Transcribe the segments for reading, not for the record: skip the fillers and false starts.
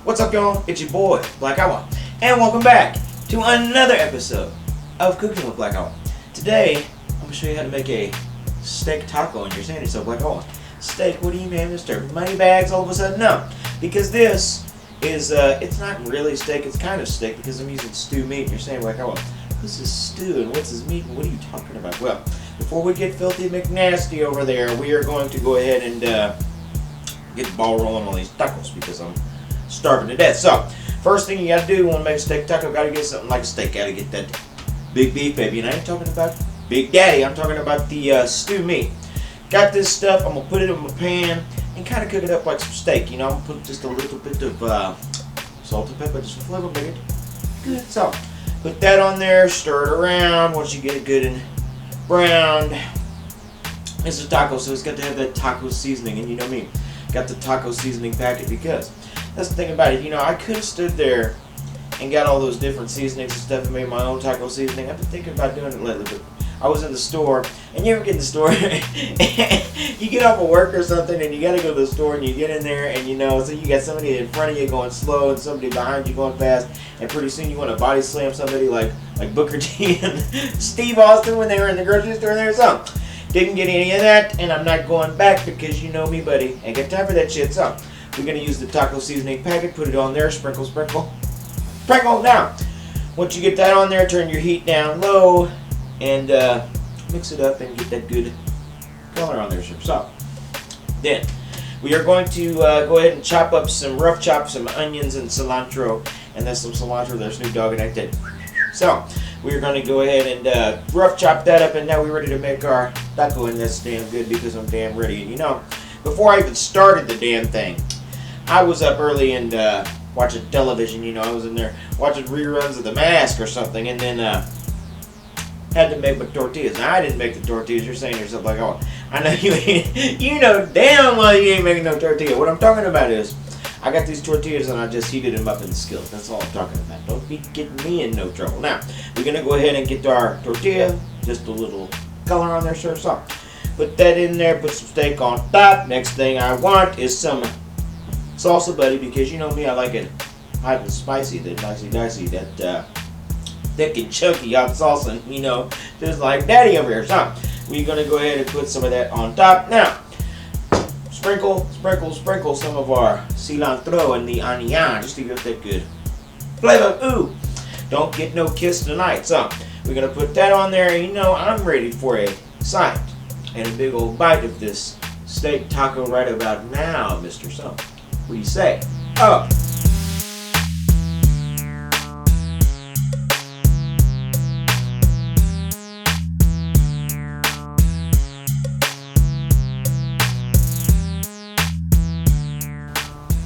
What's up, y'all? It's your boy, Black Awa, and welcome back to another episode of Cooking with Black Awa. Today, I'm going to show you how to make a steak taco, and you're saying to yourself, Black Awa, steak? What do you mean, Mr. Moneybags all of a sudden? No, because this is, it's not really steak, it's kind of steak because I'm using stew meat, and you're saying, Black Awa, what's this stew and what's this meat and what are you talking about? Well, before we get filthy McNasty over there, we are going to go ahead and get the ball rolling on these tacos because I'm starving to death. So, first thing you gotta do, you wanna make a steak taco, gotta get something like a steak, gotta get that big beef, baby. And I ain't talking about Big Daddy, I'm talking about the stew meat. Got this stuff, I'm gonna put it in my pan and kind of cook it up like some steak. You know, I'm gonna put just a little bit of salt and pepper, just for flavor, make it good. So, put that on there, stir it around. Once you get it good and browned, it's a taco, so it's got to have that taco seasoning. And you know me, got the taco seasoning packet because that's the thing about it. You know, I could have stood there and got all those different seasonings and stuff and made my own taco seasoning. I've been thinking about doing it lately, but I was in the store, and you ever get in the store, you get off of work or something, and you got to go to the store, and you get in there, and you know, so you got somebody in front of you going slow, and somebody behind you going fast, and pretty soon you want to body slam somebody like Booker T and Steve Austin when they were in the grocery store there. So, didn't get any of that, and I'm not going back because you know me, buddy, ain't got time for that shit. So, we're going to use the taco seasoning packet, put it on there, sprinkle, sprinkle, sprinkle. Now, once you get that on there, turn your heat down low, and mix it up and get that good color on there. So, then, we are going to go ahead and chop up rough chop some onions and cilantro, and that's some cilantro there, Snoop Dogg, and I did. So, we're going to go ahead and rough chop that up, and now we're ready to make our taco, and that's damn good because I'm damn ready. And you know, before I even started the damn thing, I was up early and watching television. You know, I was in there watching reruns of The Mask or something, and then had to make my tortillas. Now, I didn't make the tortillas. You're saying to yourself like, oh, I know you ain't, you know damn well you ain't making no tortilla. What I'm talking about is, I got these tortillas and I just heated them up in the skillet. That's all I'm talking about. Don't be getting me in no trouble. Now, we're going to go ahead and get our tortilla. Just a little color on there, sure. So, put that in there. Put some steak on top. Next thing I want is some salsa, buddy, because you know me, I like it hot and spicy, that nicey-dicey, that thick and chunky hot salsa, you know, just like Daddy over here. So, we're going to go ahead and put some of that on top. Now, sprinkle some of our cilantro and the onion just to give it that good flavor. Ooh, don't get no kiss tonight. So, we're going to put that on there. You know, I'm ready for a side and a big old bite of this steak taco right about now, Mr. So, what do you say? Oh!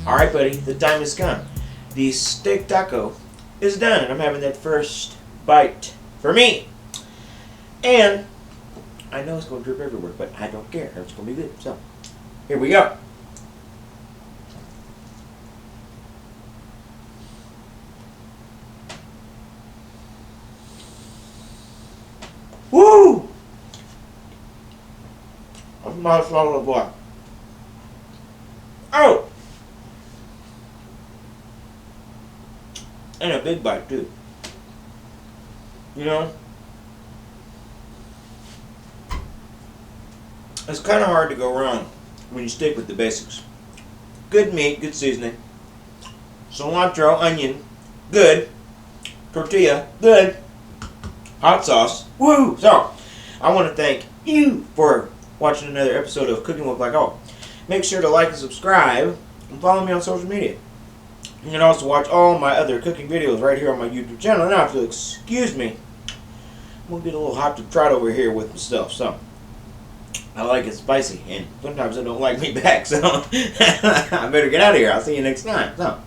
Alright, buddy, the time has come. The steak taco is done, and I'm having that first bite for me. And I know it's going to drip everywhere, but I don't care. It's going to be good. So, here we go. Woo! That's my swallow of what? Oh! And a big bite too. You know, it's kind of hard to go wrong when you stick with the basics. Good meat, good seasoning, cilantro, onion, good, tortilla, good, hot sauce, woo! So, I want to thank you for watching another episode of Cooking with Black Awa. Make sure to like and subscribe and follow me on social media. You can also watch all my other cooking videos right here on my YouTube channel. Now, if you'll excuse me, I'm going to get a little hot to trot over here with my stuff. So, I like it spicy, and sometimes I don't like me back, so I better get out of here. I'll see you next time. So.